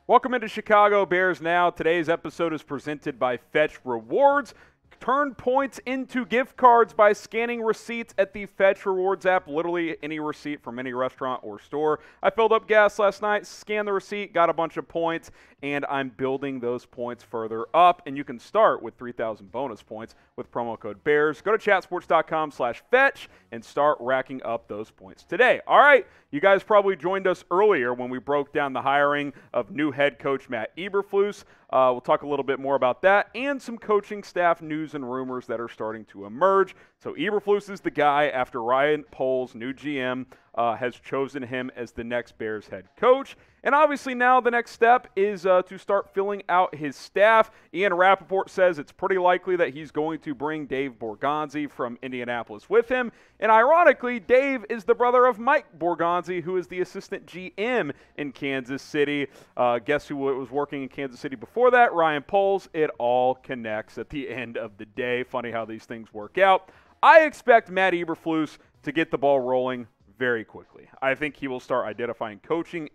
Welcome into Chicago Bears Now. Today's episode is presented by Fetch Rewards. Turn points into gift cards by scanning receipts at the Fetch Rewards app. Literally any receipt from any restaurant or store. I filled up gas last night, scanned the receipt, got a bunch of points, and I'm building those points further up. And you can start with 3,000 bonus points with promo code BEARS. Go to chatsports.com/fetch and start racking up those points today. All right, you guys probably joined us earlier when we broke down the hiring of new head coach Matt Eberflus. We'll talk a little bit more about that and some coaching staff news and rumors that are starting to emerge. So Eberflus is the guy after Ryan Poles, new GM, has chosen him as the next Bears head coach. And obviously now the next step is to start filling out his staff. Ian Rappaport says it's pretty likely that he's going to bring Dave Borgonzi from Indianapolis with him. And ironically, Dave is the brother of Mike Borgonzi, who is the assistant GM in Kansas City. Guess who was working in Kansas City before that? Ryan Poles. It all connects at the end of the day. Funny how these things work out. I expect Matt Eberflus to get the ball rolling very quickly. I think he will start identifying coaching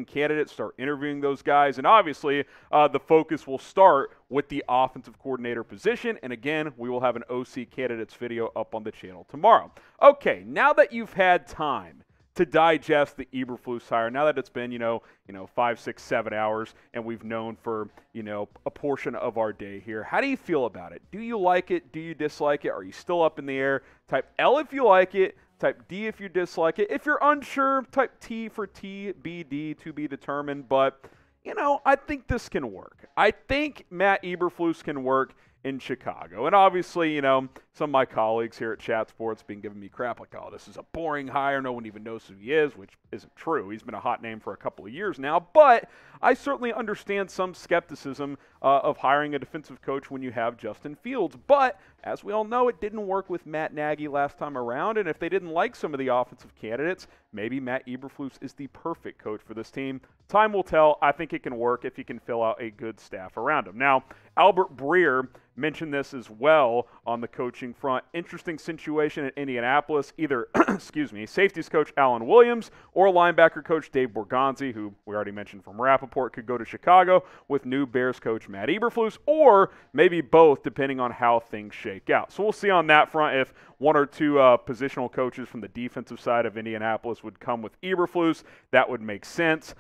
candidates, start interviewing those guys, and obviously the focus will start with the offensive coordinator position. And again, we will have an OC candidates video up on the channel tomorrow. Okay, now that you've had time to digest the Eberflus hire, now that it's been 5, 6, 7 hours, and we've known for a portion of our day here, how do you feel about it? Do you like it? Do you dislike it? Are you still up in the air? Type L if you like it. Type D if you dislike it. If you're unsure, type T for TBD, to be determined. But, I think this can work. I think Matt Eberflus can work in Chicago. And obviously, some of my colleagues here at Chat Sports been giving me crap like, oh, this is a boring hire. No one even knows who he is, which isn't true. He's been a hot name for a couple of years now. But I certainly understand some skepticism of hiring a defensive coach when you have Justin Fields. But as we all know, it didn't work with Matt Nagy last time around. And if they didn't like some of the offensive candidates, maybe Matt Eberflus is the perfect coach for this team. Time will tell. I think it can work if he can fill out a good staff around him. Now, Albert Breer mentioned this as well on the coaching front. Interesting situation at Indianapolis. Either, safeties coach Alan Williams or linebacker coach Dave Borgonzi, who we already mentioned from Rappaport, could go to Chicago with new Bears coach Matt Eberflus, or maybe both, depending on how things shake out. So we'll see on that front if one or two positional coaches from the defensive side of Indianapolis would come with Eberflus. That would make sense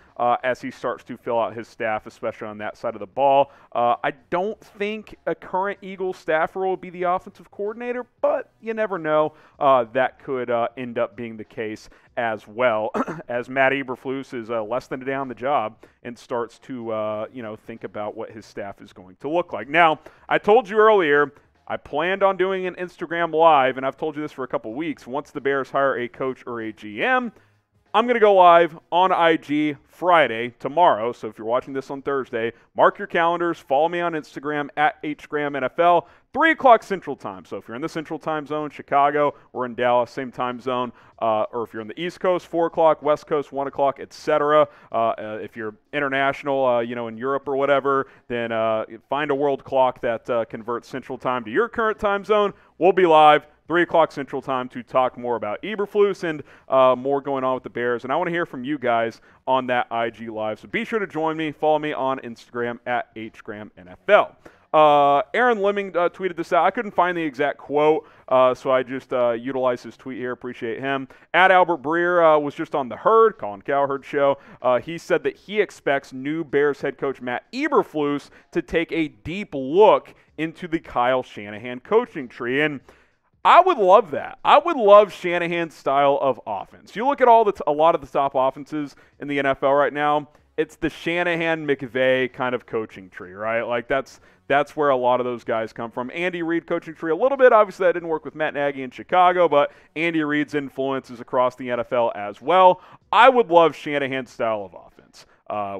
as he starts to fill out his staff, especially on that side of the ball. I don't think a current Eagles staffer will be the offensive coordinator, but you never know. That could end up being the case as well, as Matt Eberflus is less than a day on the job and starts to think about what his staff is going to look like. Now, I told you earlier, I planned on doing an Instagram Live, and I've told you this for a couple weeks. Once the Bears hire a coach or a GM, I'm going to go live on IG Friday, tomorrow. So if you're watching this on Thursday, mark your calendars. Follow me on Instagram at HGramNFL, 3 o'clock Central Time. So if you're in the Central Time Zone, Chicago, or in Dallas, same time zone. Or if you're on the East Coast, 4 o'clock, West Coast, 1 o'clock, etc. If you're international, in Europe or whatever, then find a world clock that converts Central Time to your current time zone. We'll be live 3 o'clock Central Time to talk more about Eberflus and more going on with the Bears. And I want to hear from you guys on that IG Live. So be sure to join me. Follow me on Instagram at HGramNFL. Aaron Lemming tweeted this out. I couldn't find the exact quote, so I just utilized his tweet here. Appreciate him. At Albert Breer was just on the Herd, Colin Cowherd show. He said that he expects new Bears head coach Matt Eberflus to take a deep look into the Kyle Shanahan coaching tree. And I would love that. I would love Shanahan's style of offense. You look at a lot of the top offenses in the NFL right now, it's the Shanahan-McVay kind of coaching tree, right? Like that's where a lot of those guys come from. Andy Reid coaching tree a little bit. Obviously, that didn't work with Matt Nagy in Chicago, but Andy Reid's influence is across the NFL as well. I would love Shanahan's style of offense,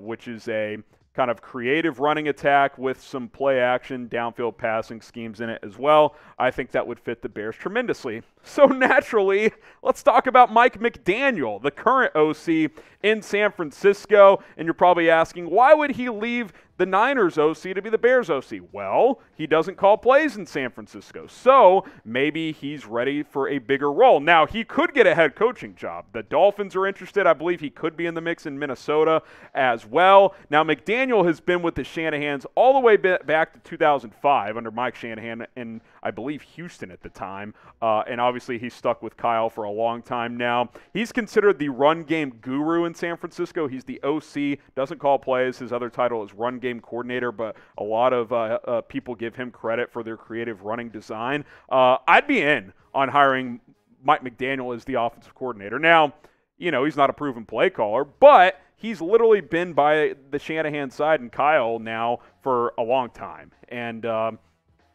which is a kind of creative running attack with some play action, downfield passing schemes in it as well. I think that would fit the Bears tremendously. So naturally, let's talk about Mike McDaniel, the current OC in San Francisco. And you're probably asking, why would he leave the Niners OC to be the Bears OC? Well, he doesn't call plays in San Francisco, so maybe he's ready for a bigger role. Now, he could get a head coaching job. The Dolphins are interested. I believe he could be in the mix in Minnesota as well. Now, McDaniel has been with the Shanahans all the way back to 2005 under Mike Shanahan in, I believe, Houston at the time, and obviously he's stuck with Kyle for a long time now. He's considered the run game guru in San Francisco. He's the OC, doesn't call plays. His other title is run game coordinator, but a lot of people give him credit for their creative running design. I'd be in on hiring Mike McDaniel as the offensive coordinator. Now, he's not a proven play caller, but he's literally been by the Shanahan side and Kyle now for a long time. And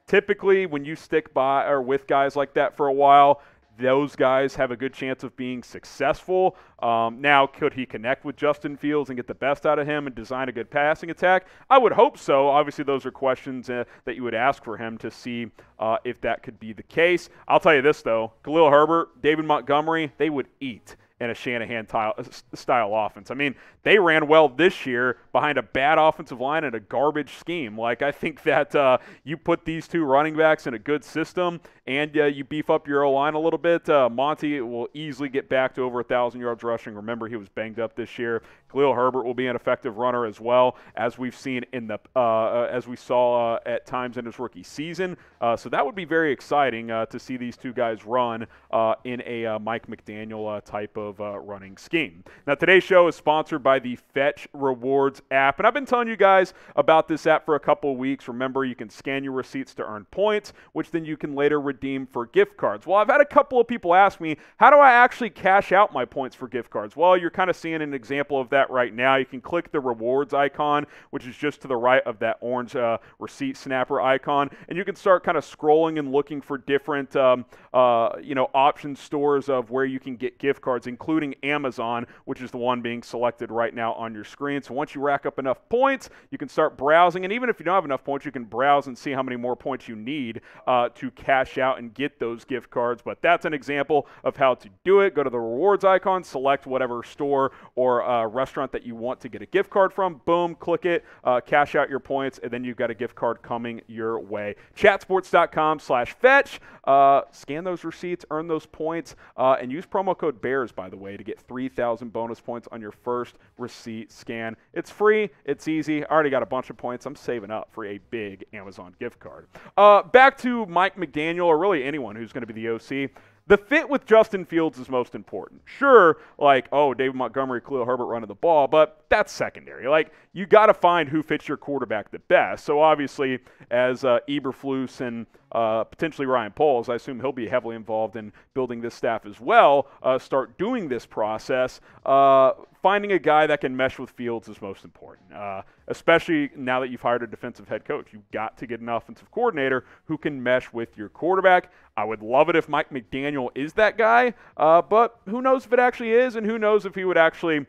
typically when you stick by or with guys like that for a while, those guys have a good chance of being successful. Now, could he connect with Justin Fields and get the best out of him and design a good passing attack? I would hope so. Obviously, those are questions that you would ask for him to see if that could be the case. I'll tell you this, though. Khalil Herbert, David Montgomery, they would eat in a Shanahan-style offense. I mean, they ran well this year behind a bad offensive line and a garbage scheme. Like, I think that you put these two running backs in a good system and you beef up your O-line a little bit, Monty will easily get back to over 1,000 yards rushing. Remember, he was banged up this year. Khalil Herbert will be an effective runner as well, as we've seen in the as we saw at times in his rookie season. So that would be very exciting to see these two guys run in a Mike McDaniel type of running scheme. Now, today's show is sponsored by the Fetch Rewards app, and I've been telling you guys about this app for a couple of weeks. Remember, you can scan your receipts to earn points, which then you can later redeem for gift cards. Well, I've had a couple of people ask me, how do I actually cash out my points for gift cards? Well, you're kind of seeing an example of that right now. You can click the rewards icon, which is just to the right of that orange receipt snapper icon, and you can start kind of scrolling and looking for different option stores of where you can get gift cards, including Amazon, which is the one being selected right now on your screen. So once you rack up enough points, you can start browsing, and even if you don't have enough points, you can browse and see how many more points you need to cash out and get those gift cards. But that's an example of how to do it. Go to the rewards icon, select whatever store or restaurant that you want to get a gift card from. Boom, click it, cash out your points, and then you've got a gift card coming your way. Chatsports.com/fetch. Scan those receipts, earn those points, and use promo code BEARS, by the way, to get 3,000 bonus points on your first receipt scan. It's free. It's easy. I already got a bunch of points. I'm saving up for a big Amazon gift card. Back to Mike McDaniel, or really anyone who's going to be the OC. The fit with Justin Fields is most important. Sure, David Montgomery, Khalil Herbert running the ball, but that's secondary. You got to find who fits your quarterback the best. So obviously, as Eberflus and potentially Ryan Poles, I assume he'll be heavily involved in building this staff as well, start doing this process. Finding a guy that can mesh with Fields is most important, especially now that you've hired a defensive head coach. You've got to get an offensive coordinator who can mesh with your quarterback. I would love it if Mike McDaniel is that guy, but who knows if it actually is, and who knows if he would actually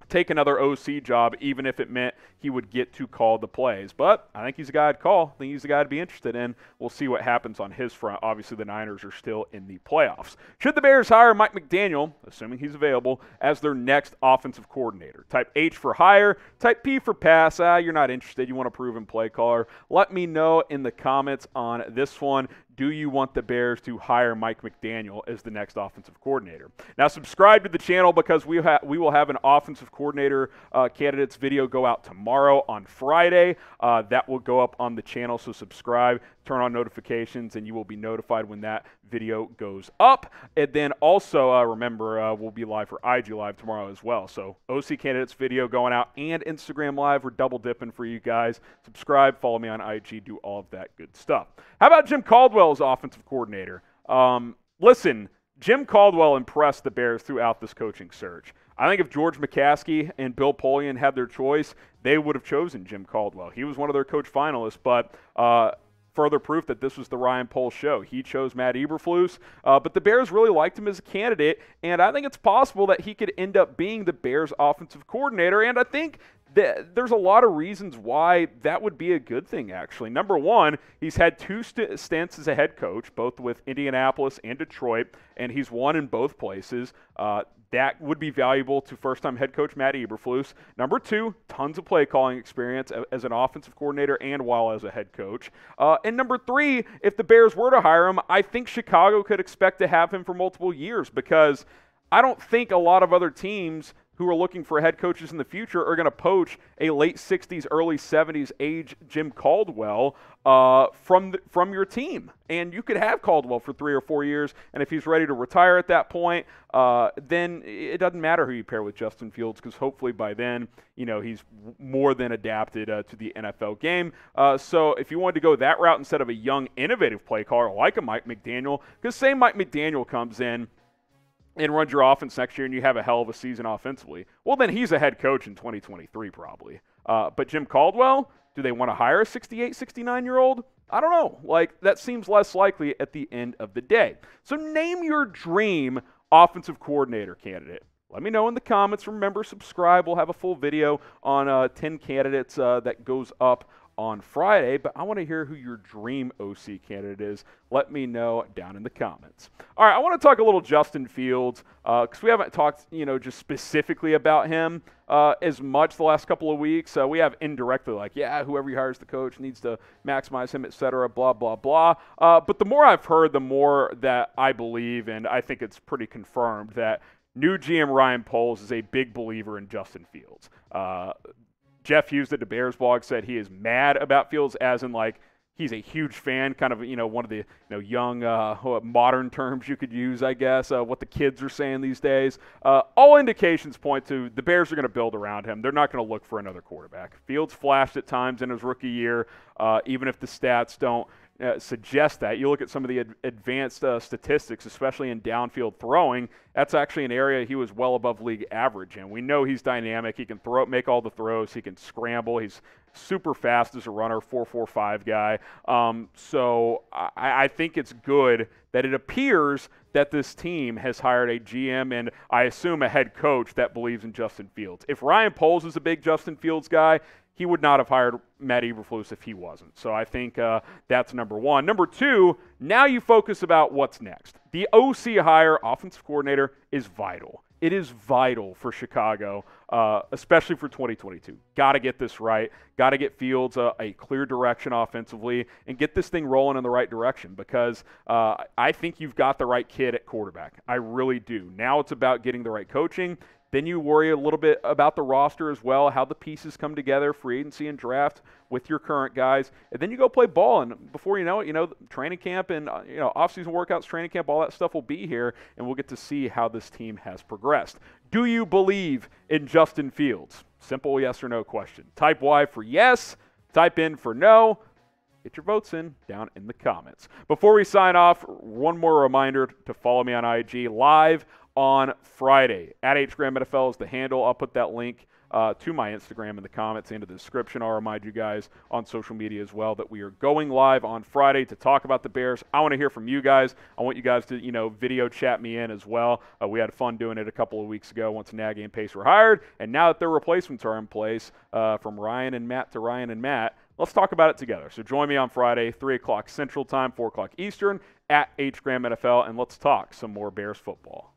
take another OC job, even if it meant he would get to call the plays. But I think he's a guy I'd call. I think he's a guy to be interested in. We'll see what happens on his front. Obviously, the Niners are still in the playoffs. Should the Bears hire Mike McDaniel, assuming he's available, as their next offensive coordinator? Type H for hire, type P for pass. You're not interested. You want a proven play caller. Let me know in the comments on this one. Do you want the Bears to hire Mike McDaniel as the next offensive coordinator? Now, subscribe to the channel because we will have an offensive coordinator candidates video go out tomorrow on Friday. That will go up on the channel, so subscribe, turn on notifications, and you will be notified when that video goes up. And then also, remember, we'll be live for IG Live tomorrow as well. So OC candidates video going out and Instagram Live. We're double dipping for you guys. Subscribe, follow me on IG, do all of that good stuff. How about Jim Caldwell as offensive coordinator? Listen, Jim Caldwell impressed the Bears throughout this coaching search. I think if George McCaskey and Bill Polian had their choice, they would have chosen Jim Caldwell. He was one of their coach finalists, but further proof that this was the Ryan Poles show. He chose Matt Eberflus, but the Bears really liked him as a candidate, and I think it's possible that he could end up being the Bears offensive coordinator, and I think there's a lot of reasons why that would be a good thing, actually. Number one, he's had two stints as a head coach, both with Indianapolis and Detroit, and he's won in both places. That would be valuable to first-time head coach Matt Eberflus. Number two, tons of play calling experience as an offensive coordinator and while as a head coach. And number three, if the Bears were to hire him, I think Chicago could expect to have him for multiple years, because I don't think a lot of other teams who are looking for head coaches in the future are going to poach a late 60s, early 70s age Jim Caldwell from your team. And you could have Caldwell for 3 or 4 years, and if he's ready to retire at that point, then it doesn't matter who you pair with Justin Fields, because hopefully by then, he's more than adapted to the NFL game. So if you wanted to go that route instead of a young, innovative play caller like a Mike McDaniel, because say Mike McDaniel comes in and runs your offense next year and you have a hell of a season offensively, well, then he's a head coach in 2023 probably. But Jim Caldwell, do they want to hire a 68, 69-year-old? I don't know. That seems less likely at the end of the day. So name your dream offensive coordinator candidate. Let me know in the comments. Remember, subscribe. We'll have a full video on 10 candidates that goes up on Friday, but I want to hear who your dream OC candidate is. Let me know down in the comments. All right, I want to talk a little Justin Fields because we haven't talked, just specifically about him as much the last couple of weeks. We have indirectly whoever he hires the coach needs to maximize him, et cetera, blah, blah, blah. But the more I've heard, the more that I believe, and I think it's pretty confirmed, that new GM Ryan Poles is a big believer in Justin Fields. Jeff Hughes at the Bears blog said he is mad about Fields, as in he's a huge fan, kind of one of the young modern terms you could use, I guess, what the kids are saying these days. All indications point to the Bears are going to build around him. They're not going to look for another quarterback. Fields flashed at times in his rookie year, even if the stats don't suggest that. You look at some of the advanced statistics, especially in downfield throwing, that's actually an area he was well above league average in. We know he's dynamic. He can make all the throws. He can scramble. He's super fast as a runner, 4.45 guy. So I think it's good that it appears that this team has hired a GM and I assume a head coach that believes in Justin Fields. If Ryan Poles is a big Justin Fields guy, he would not have hired Matt Eberflus if he wasn't. So I think that's number one. Number two, now you focus about what's next. The OC hire, offensive coordinator, is vital. It is vital for Chicago, especially for 2022. Got to get this right. Got to get Fields a clear direction offensively and get this thing rolling in the right direction, because I think you've got the right kid at quarterback. I really do. Now it's about getting the right coaching. Then you worry a little bit about the roster as well, how the pieces come together, free agency and draft with your current guys. And then you go play ball, and before you know it, training camp and off-season workouts, training camp, all that stuff will be here, and we'll get to see how this team has progressed. Do you believe in Justin Fields? Simple yes or no question. Type Y for yes, type in for no. Get your votes in down in the comments. Before we sign off, one more reminder to follow me on IG live on Friday. At HGramNFL is the handle. I'll put that link to my Instagram in the comments and in the description. I'll remind you guys on social media as well that we are going live on Friday to talk about the Bears. I want to hear from you guys. I want you guys to, video chat me in as well. We had fun doing it a couple of weeks ago once Nagy and Pace were hired. And now that their replacements are in place, from Ryan and Matt to Ryan and Matt, let's talk about it together. So join me on Friday, 3 o'clock Central Time, 4 o'clock Eastern, at HGramNFL, and let's talk some more Bears football.